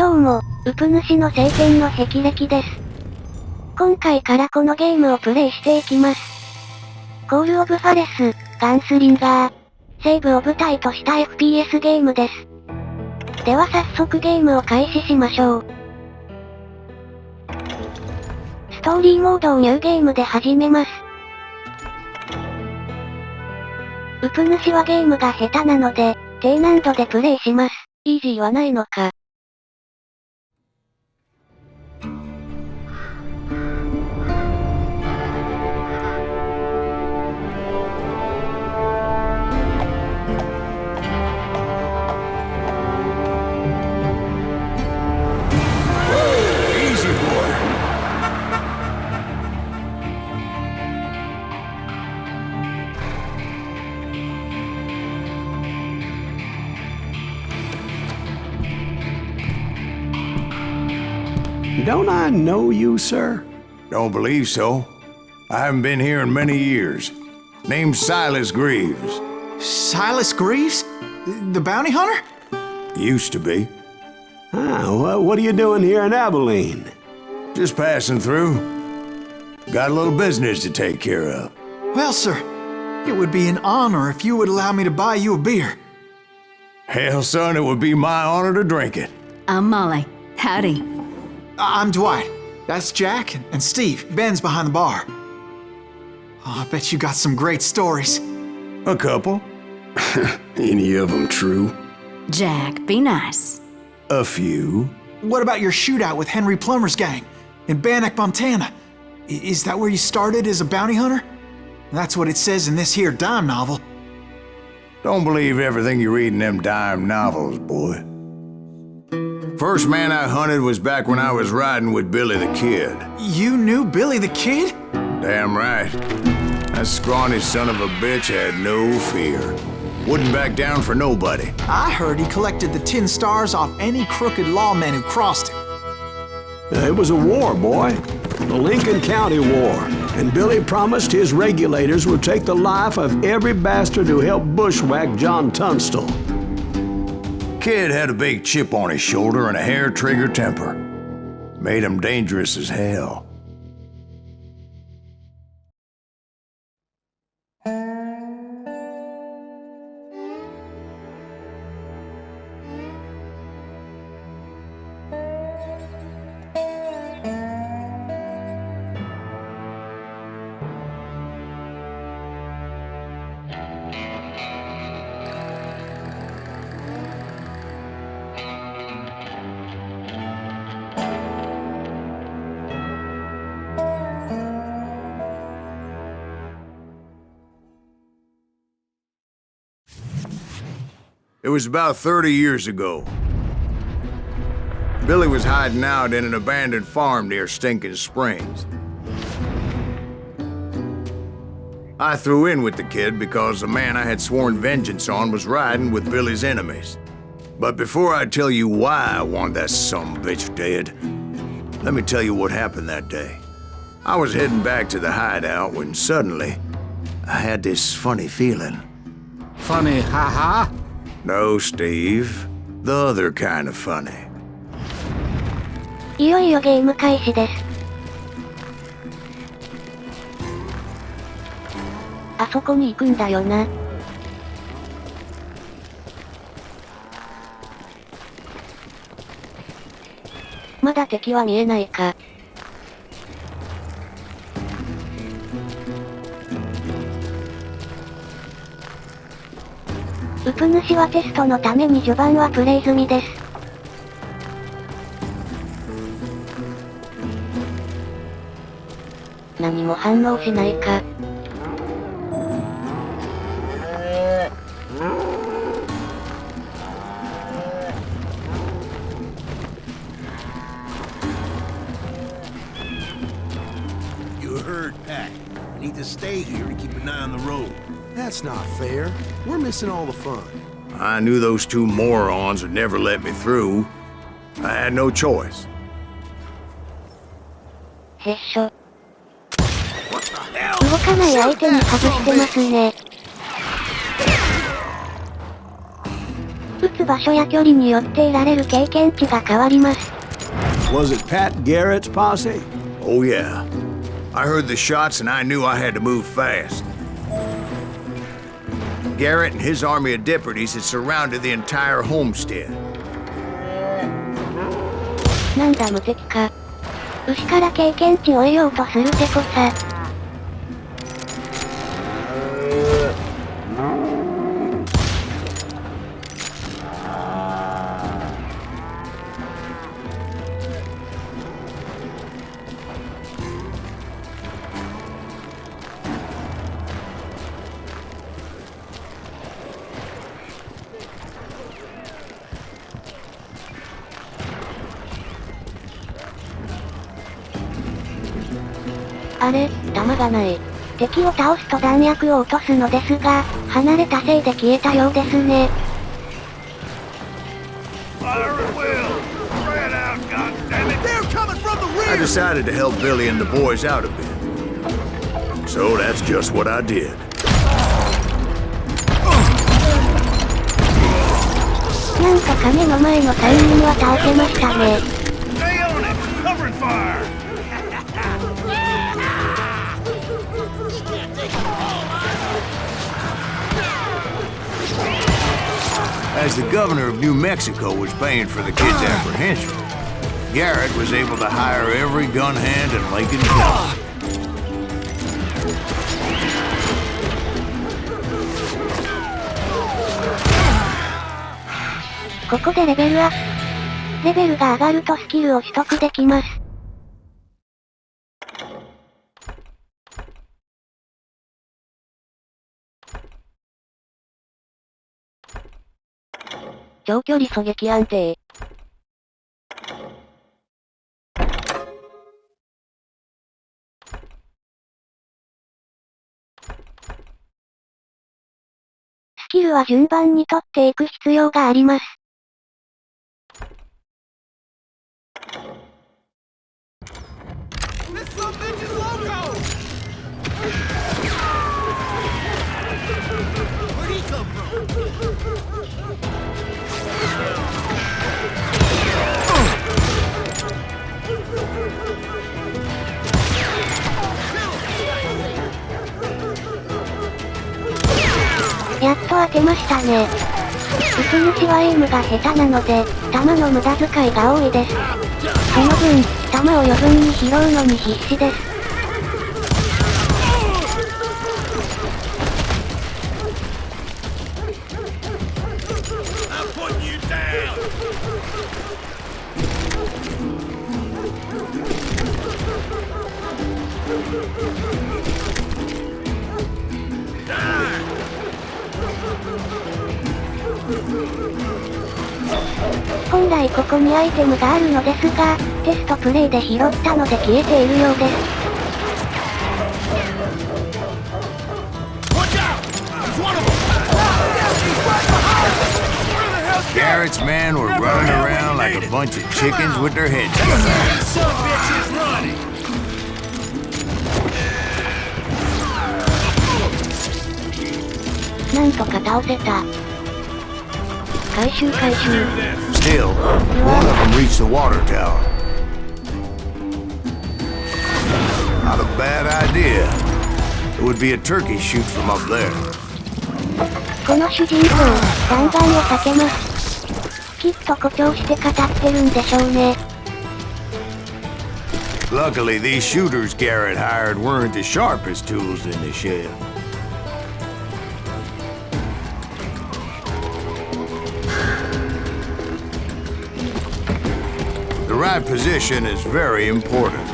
どうも、ウプ主の聖剣の霹靂です。今回からこのゲームをプレイしていきます。コールオブファレス、ガンスリンガー。西部を舞台とした FPS ゲームです。では早速ゲームを開始しましょう。ストーリーモードをニューゲームで始めます。ウプ主はゲームが下手なので、低難度でプレイします。イージーはないのか。Don't I know you, sir? Don't believe so. I haven't been here in many years. Name's Silas Greaves. Silas Greaves? The bounty hunter? Used to be. What are you doing here in Abilene? Just passing through. Got a little business to take care of. Well, sir, it would be an honor if you would allow me to buy you a beer. Hell, son, it would be my honor to drink it. I'm Molly. Howdy. I'm Dwight. That's Jack and Steve. Ben's behind the bar. Oh, I bet you got some great stories. A couple. Any of them true? Jack, be nice. A few. What about your shootout with Henry Plummer's gang in Bannock, Montana? Is that where you started as a bounty hunter? That's what it says in this here dime novel. Don't believe everything you read in them dime novels, boy. First man I hunted was back when I was riding with Billy the Kid. You knew Billy the Kid? Damn right. That scrawny son of a bitch had no fear. Wouldn't back down for nobody. I heard he collected the 10 stars off any crooked lawman who crossed him. It was a war, boy. The Lincoln County War. And Billy promised his regulators would take the life of every bastard who helped bushwhack John Tunstall. Kid had a big chip on his shoulder and a hair-trigger temper. Made him dangerous as hell. It was about 30 years ago. Billy was hiding out in an abandoned farm near Stinking Springs. I threw in with the kid because the man I had sworn vengeance on was riding with Billy's enemies. But before I tell you why I want that sumbitch dead, let me tell you what happened that day. I was heading back to the hideout when suddenly I had this funny feeling. Funny, haha? No, Steve. The other kind of funny. いよいよゲーム開始です。あそこに行くんだよな。まだ敵は見えないか。ウプ主はテストのために序盤はプレイ済みです。何も反応しないか。You heard Pat. I need to stay here and keep an eye on the road. That's not fair. We're missing all the fun. I knew those two morons would never let me through. I had no choice. へっしょ。動かない相手に外してますね。撃つ場所や距離によって得られる経験値が変わります。Was it Pat Garrett's posse? Oh, yeah. I heard the shots and I knew I had to move fast. Garrett and his army of deputies had surrounded the entire homestead. なんだ無敵か。牛から経験値を得ようとするてこさ。あれ、弾がない。敵を倒すと弾薬を落とすのですが、離れたせいで消えたようですね。I decided to help Billy and the boys out a bit. So that's just what I did. なんと影の前の3人は倒せましたね。As the governor of New Mexico was paying for the kid's apprehension, Garrett was able to hire every gun hand in Lincoln County. ここでレベルアップ。レベルが上がるとスキルを取得できます。長距離狙撃安定。スキルは順番に取っていく必要があります。やっと当てましたね。撃つ主はエイムが下手なので、弾の無駄遣いが多いです。その分、弾を余分に拾うのに必死です。本来ここにアイテムがあるのですが、テストプレイで拾ったので消えているようです。Garrett's men were running around like a bunch of chickens with their heads cut off. なんとか倒せた。回収。 Still, one of them reached the water tower. Not a bad idea. It would be a turkey shoot from up there. この主人公、弾丸を避けます。きっと誇張して語ってるんでしょうね。Luckily, these shooters Garrett hired weren't as sharp as tools in the shed. The right position is very important.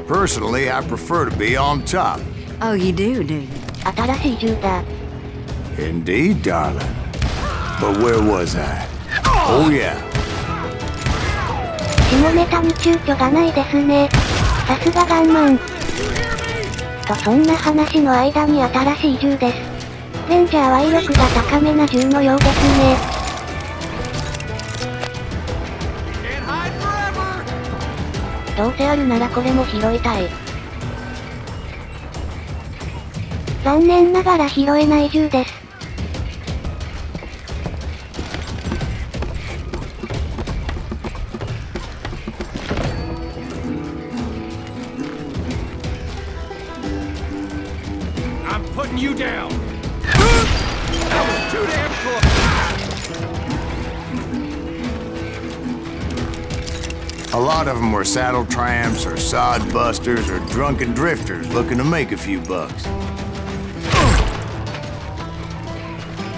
Personally, I prefer to be on top. Oh, you do, do you? 新しい銃だ。Indeed, darling. But where was I? Oh, yeah. 下ネタに躊躇がないですね。さすがガンマン。とそんな話の間に新しい銃です。レンジャーは威力が高めな銃のようですね。どうせあるならこれも拾いたい。残念ながら拾えない銃です。you down! That was too damn close! A lot of them were saddle tramps or sod busters or drunken drifters looking to make a few bucks.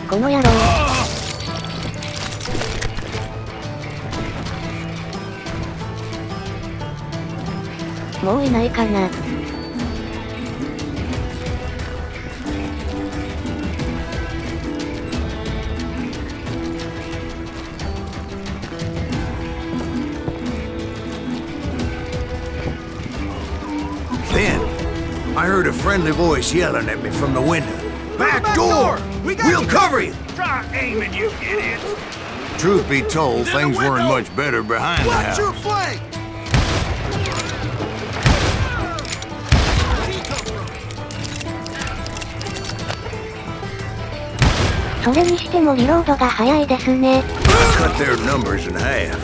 この野郎。もういないかな。Then, I heard a friendly voice yelling at me from the window. Back door! We'll cover you! Try aiming, you idiots! Truth be told, things weren't much better behind the house. flank! それにしてもリロードが早いですね。Cut their numbers in half.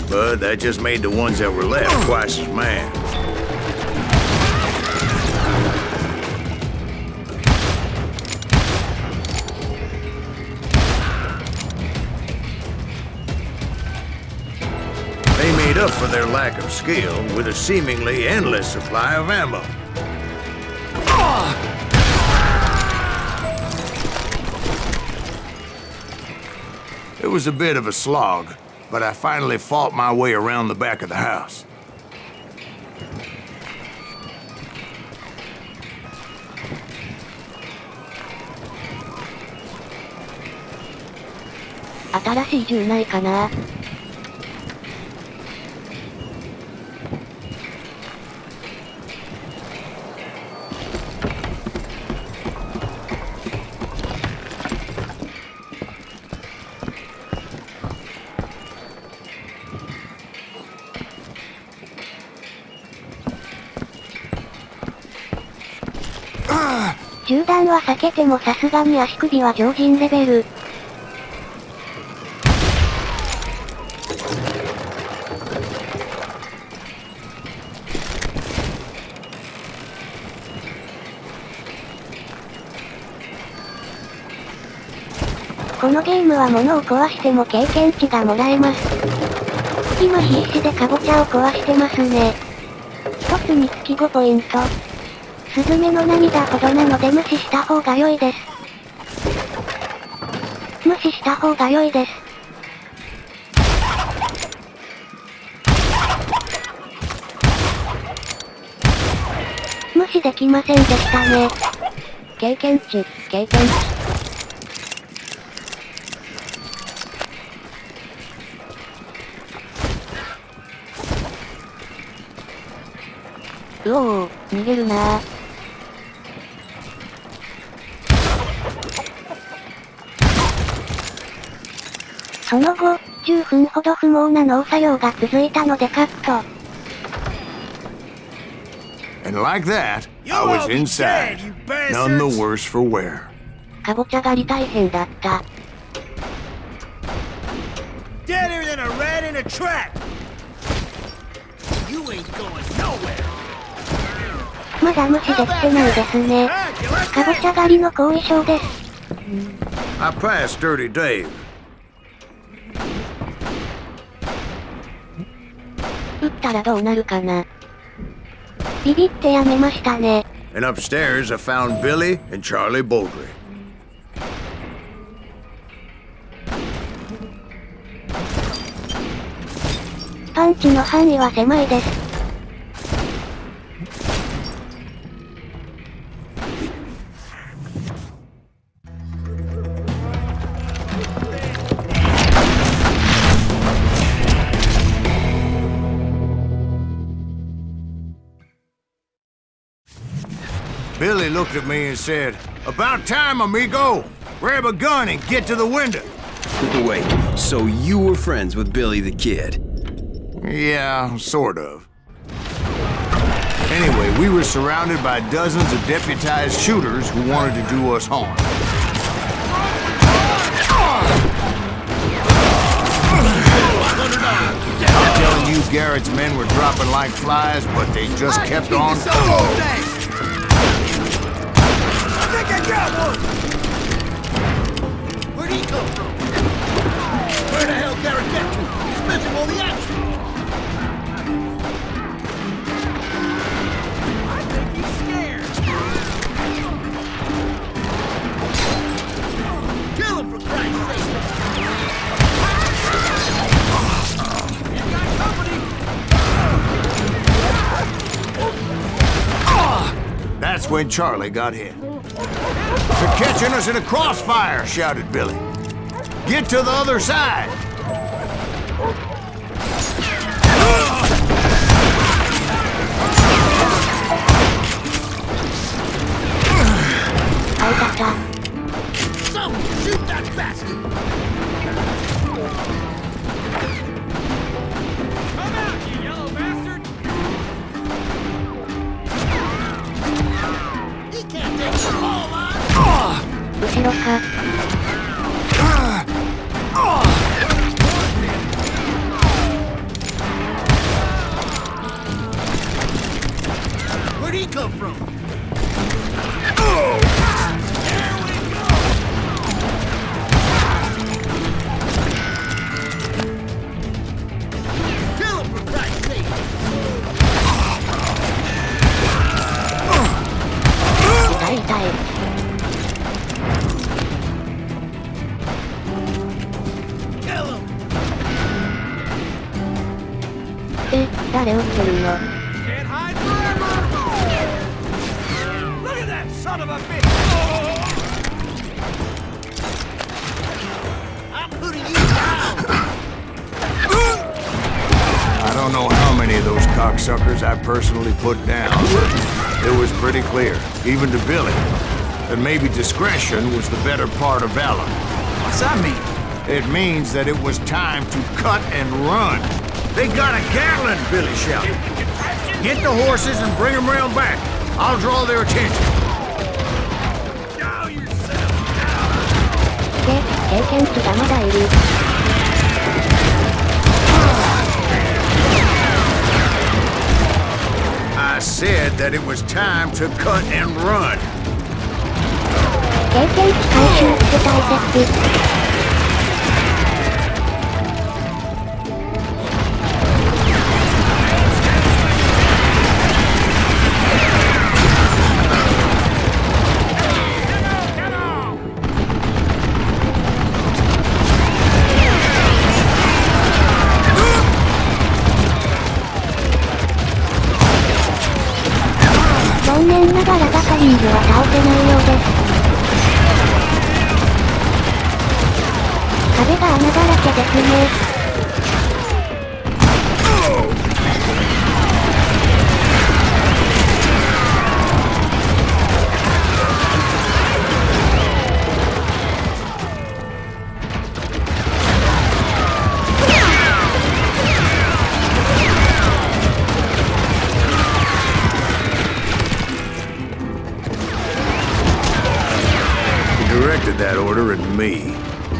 But that just made the ones that were left twice as mad. They made up for their lack of skill with a seemingly endless supply of ammo. It was a bit of a slog, but I finally fought my way around the back of the house. 新しい銃ないかな。銃弾は避けてもさすがに足首は常人レベル。このゲームは物を壊しても経験値がもらえます。今必死でカボチャを壊してますね。一つにつき5ポイント。スズメの涙ほどなので無視した方が良いです。無視した方が良いです。無視できませんでしたね。経験値、経験値。うおー、逃げるなー。その後、10分ほど不毛な農作業が続いたのでカット。And like that, I was inside. None the worse for wear. かぼちゃ狩り大変だった。Deader than a rat in a trap! You ain't going nowhere! まだ無視できてないですね。かぼちゃ狩りの後遺症です。I passed Dirty Dave. 撃ったらどうなるかな。ビビってやめましたね。And upstairs I found Billy and Charlie Baldry. パンチの範囲は狭いです。Billy looked at me and said, "About time, amigo! Grab a gun and get to the window." Wait, so you were friends with Billy the Kid? Yeah, sort of. Anyway, we were surrounded by dozens of deputized shooters who wanted to do us harm. I'm telling you, Garrett's men were dropping like flies, but they just kept on. think I got one! Where'd he come from? Where the hell Garrett get to? He's missing all the action! I think he's scared! Kill him for Christ's sake! You got company! That's when Charlie got hit. They're catching us in a crossfire, shouted Billy. Get to the other side! Someone shoot that bastard! Come out, you yellow bastard! He can't take the whole line! 後ろか。Where'd he come from? Kill him for Christ's sake!痛い痛い。Kill him! 誰撃ってるの？ Can't hide forever! Look at that son of a bitch! I'm putting you down! I don't know how many of those cocksuckers I personally put down, but it was pretty clear, even to Billy, that maybe discretion was the better part of valor. What's that mean? It means that it was time to cut and run. They got a Gatling, Billy shouted. Get the horses and bring them round back. I'll draw their attention. Now yourself! 経験値がまだいる。I said that it was time to cut and run. 経験値回収って大切。残念ながらガトリングは倒せないようです。壁が穴だらけですね。Directed that order at me,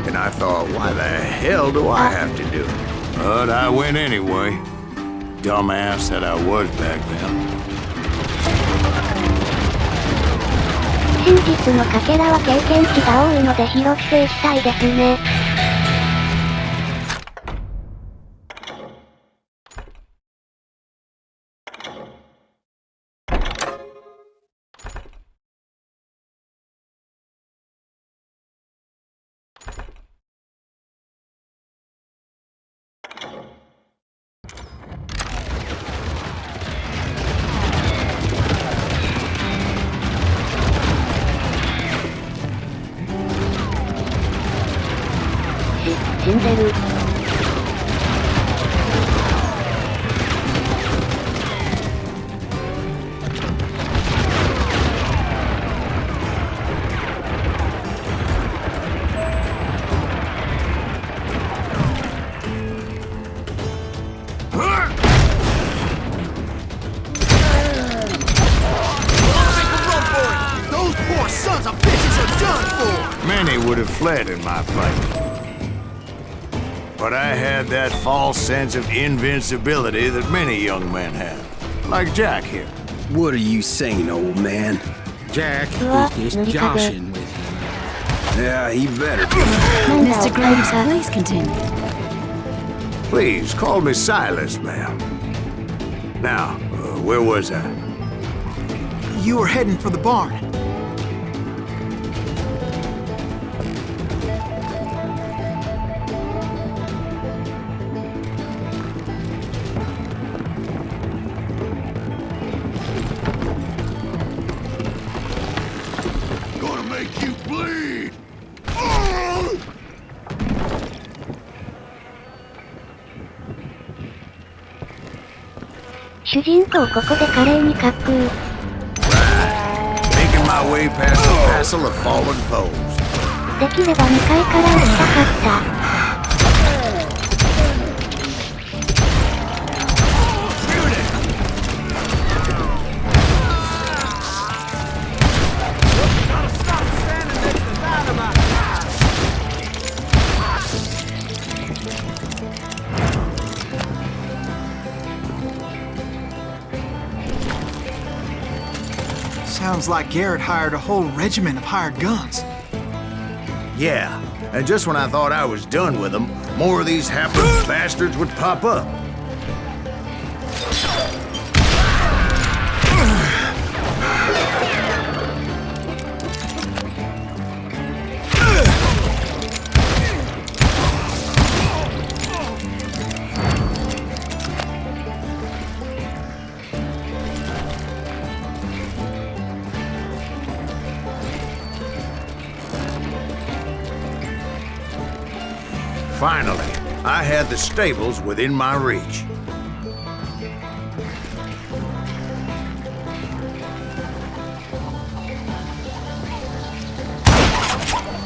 and I thought, why the hell do I have to do it? But I went anyway. Dumbass that I was back then. 真実のかけらは経験値が多いので拾っていきたいですね。死んでる。Those poor sons of bitches are done for! Many would have fled in my fight. But I had that false sense of invincibility that many young men have. Like Jack here. What are you saying, old man? Jack Ua, is just nurikaze. joshing with you. Yeah, he better be. なんだ Mr. お二人 Graves, か please continue. Please, call me Silas, ma'am. Now, where was I? You were heading for the barn. Gonna make you bleed! 主人公ここで華麗に滑空 Making my way past the castle of fallen foes. できれば2階から撃ちたかったSounds like Garrett hired a whole regiment of hired guns. Yeah, and just when I thought I was done with them, more of these hapless bastards would pop up. Finally, I had the stables within my reach.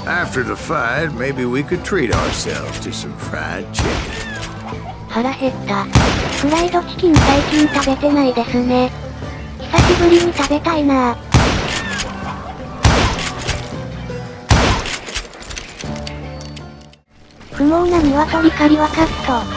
After the fight, maybe we could treat ourselves to some fried chicken. 腹減ったフライドチキン最近食べてないですね久しぶりに食べたいな不毛な鶏狩りはカット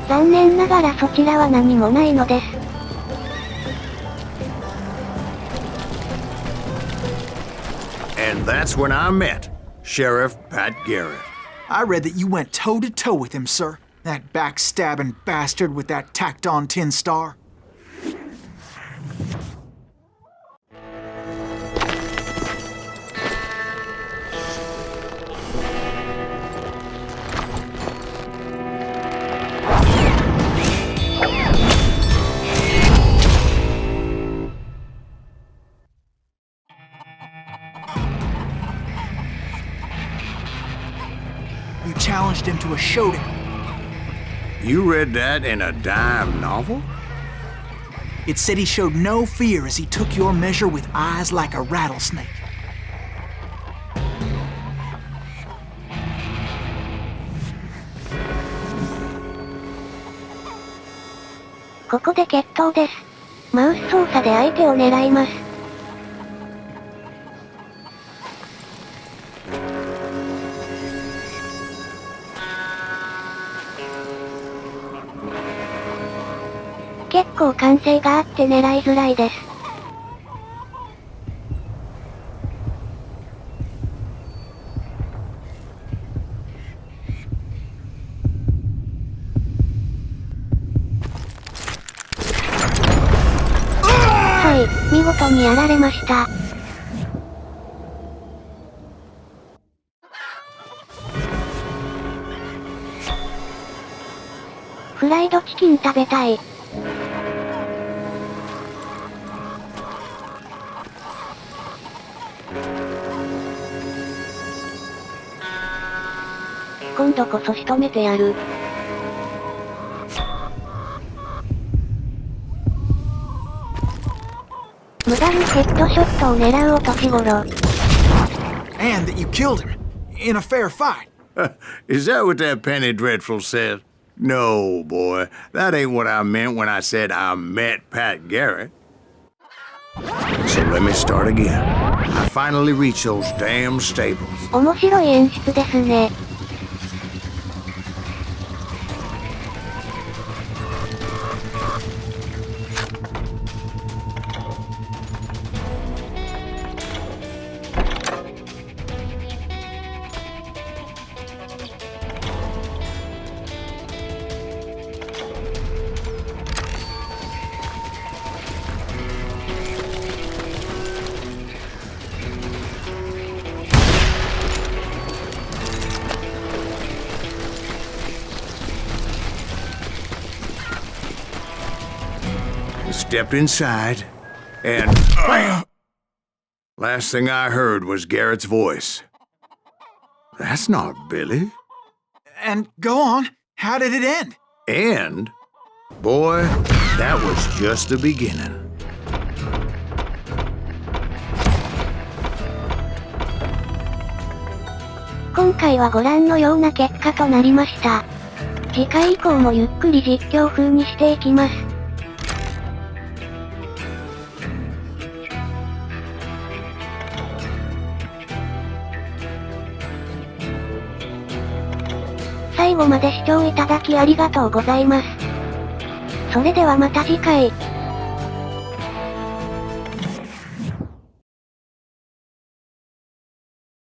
残念ながらそちらは何もないのです。And that's when I met Sheriff Pat Garrett. I read that you went toe-to-toe with him, sir. That backstabbing bastard with that tacked-on tin star. You challenged him to a showdown. You read that in a dime novel? It said he showed no fear as he took your measure with eyes like a rattlesnake.「ここで決闘です。マウス操作で相手を狙います。結構歓声があって狙いづらいです。はい、見事にやられました。フライドチキン食べたい。今度こそ仕留めてやる。無駄にヘッドショットを狙うお年頃。And that you killed him. in a fair fight. Is that what that Penny Dreadful said? No, boy. That ain't what I meant when I said I met Pat Garrett. So let me start again. I finally reached those damn stables. 面白い演出ですね。Stepped inside, and bam! Last thing I heard was Garrett's voice. That's not Billy. And go on, how did it end? And, boy, that was just the beginning. 今回はご覧のような結果となりました。次回以降もゆっくり実況風にしていきます。最後まで視聴いただきありがとうございます。それではまた次回。